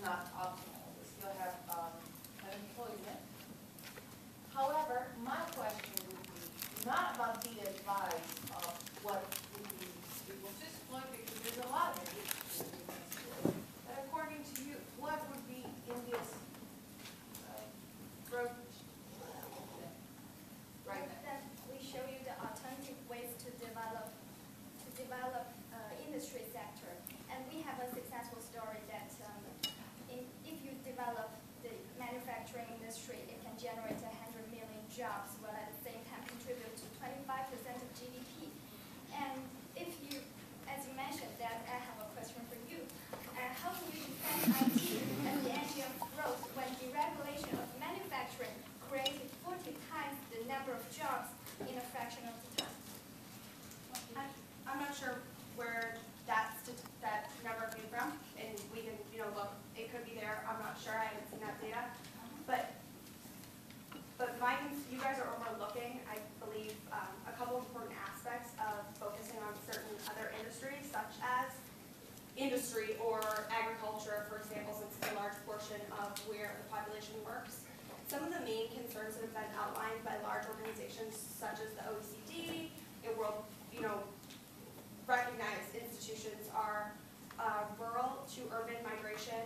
not optimal. We still have unemployment. However, my question would be not about the advice of what would be able to exploit, because there's a lot of industries we can exploit. But according to you, what would be in this approach? Right. Then we show you the alternative ways to develop industry sector, and we have a successful story that if you develop the manufacturing industry, it can generate 100 million jobs, while at the same time contribute to 25% of GDP. And if you, as you mentioned, that I have a question for you. How do you defend IT as the engine of growth when deregulation of manufacturing created 40 times the number of jobs in a fraction of the time? I'm not sure where that number came from, and we can, look. It could be there. I'm not sure. I haven't seen that data, but you guys are overlooking, I believe, a couple of important aspects of focusing on certain other industries, such as industry or agriculture, for example, since it's a large portion of where the population works. Some of the main concerns that have been outlined by large organizations, such as the OECD, recognized institutions, are rural to urban migration,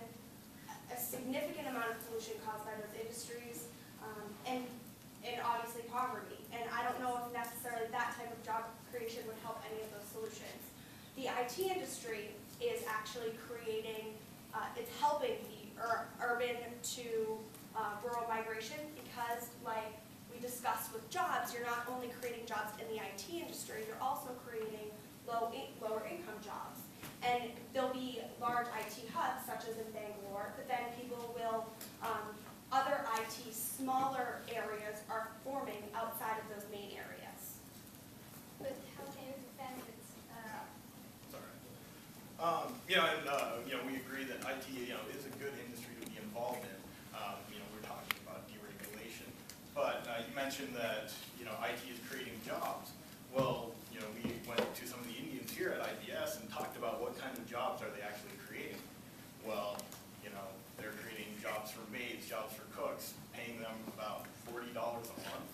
a significant amount of pollution caused by those industries, and obviously poverty. And I don't know if necessarily that type of job creation would help any of those solutions. The IT industry is actually creating, it's helping the urban to rural migration, because, like we discussed with jobs, you're not only creating jobs in the IT industry, you're also creating lower income jobs. And there'll be large IT hubs, such as in Bangalore, but then people will, other IT smaller areas are forming outside of those main areas. But how can you defend it? We agree that IT, is a good industry to be involved in. We're talking about deregulation, but you mentioned that, IT is creating jobs. Well, we went to some of the Indians here at IBS and talked about what kind of jobs are they actually creating. Well, they're creating jobs for maids, jobs for cooks, paying them about $40 a month.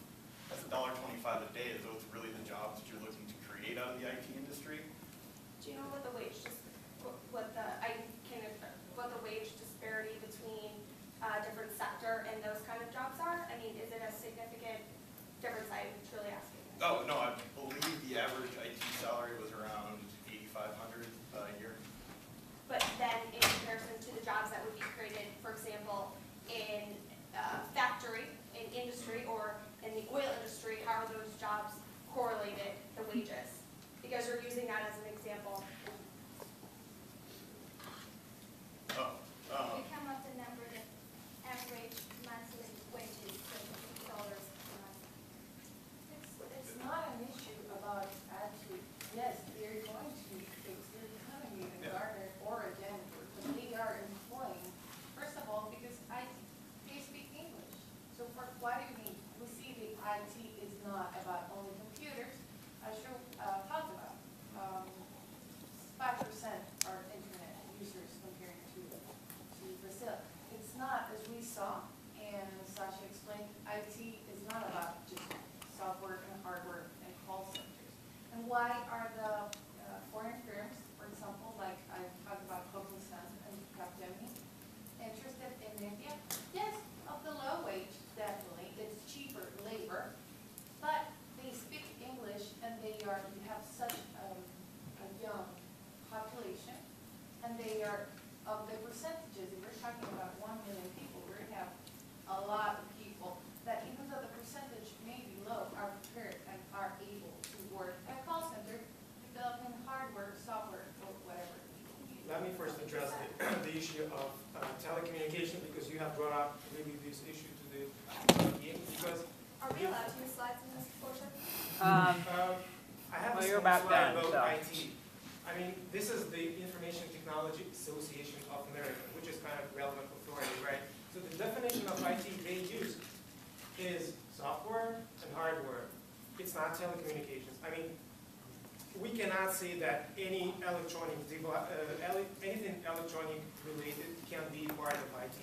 That's $1.25 a day. Are those really the jobs that you're looking to create out of the IT industry? Do you know what the wage wage disparity between different sector and those kind of jobs are? I mean, is it a significant difference? I'm truly asking. Oh, no, I believe the average IT salary was around $8,500 a year. But then in comparison to the jobs that would be created, for example, in factory, in industry, or in the oil industry, how are those jobs correlated, the wages? Because you're using that as an example. We come up the number that average monthly wages $70 a month. It's not an issue about actually, yes, they're going to fix the economy in Gardner or Denver, but they are employing, first of all, because they speak English. So for what do you mean? We see the IT is not about only computers. I sure talked about 5% are internet users compared to Brazil. It's not, as we saw, and Sasha explained, IT is not about just software and hardware and call centers. And why are the foreign firms, for example, like I talked about Cognizant and Capgemini, interested in India? Yes, of the low wage, definitely. It's cheaper labor, but they speak English, and you have such a young population, and they are, of the percentages, if we're talking about 1 million people, we have a lot of people that, even though the percentage may be low, are prepared and are able to work at a call center, developing hardware, software, or whatever. Let me first address the issue of telecommunication, because you have brought up really this issue to the game. Because are we allowed to use slides in this portion? I have well, this you're about slide done, about so. IT. I mean, this is the Information Technology Association of America, which is kind of relevant authority, right? So the definition of IT they use is software and hardware. It's not telecommunications. I mean, we cannot say that any anything electronic related can be part of IT.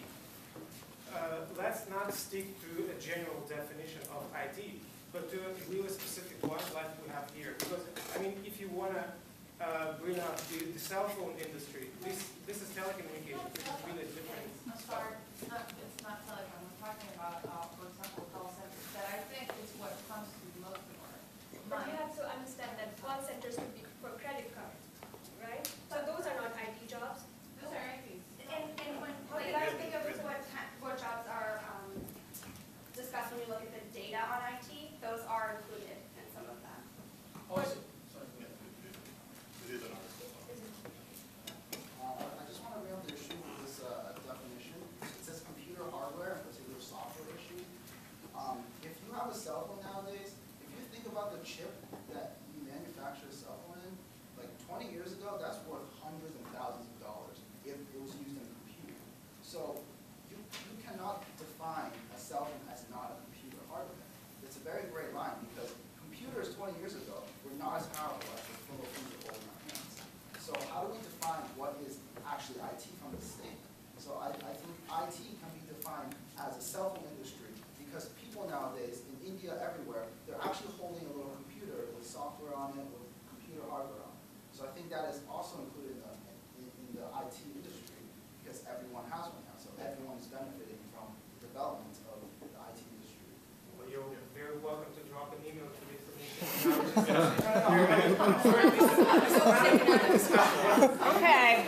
Let's not stick to a general definition of IT, but to a really specific one like we have here. Because, I mean, if you want to bring up the cell phone industry, this is telecommunications, which is really different I'm stuff. sorry, it's not telecom, we're talking about, for example, call centers, that I think is what comes to most of our But you mind. have to understand that call centers could be for credit cards, right? So those are not IT jobs. Those are ITs. And when you guys think of what jobs are discussed when you look at the data on IT, those are included in some of them. Also, sorry, yeah, it is an article. I just want to rail the issue with this definition. It says computer hardware, in particular software issue. If you have a cell phone nowadays, if you think about the chip that you manufacture a cell phone in, like 20 years ago, that's worth hundreds and thousands of dollars if it was used in a computer. So you cannot define a cell phone as not a computer hardware. It's a very gray line because computers 20 years ago were not as powerful as the little things that hold in our hands. So how do we define what is actually IT from the state? So I think IT can be defined as a cell phone industry because people nowadays in India, everywhere, they're actually holding a little computer with software on it, with computer hardware on it. So I think that is also included in the IT industry because everyone has one now. So everyone is benefiting from the development of the IT industry. Well, you're very welcome to drop an email to the information. Sorry, this is not a discussion. Okay.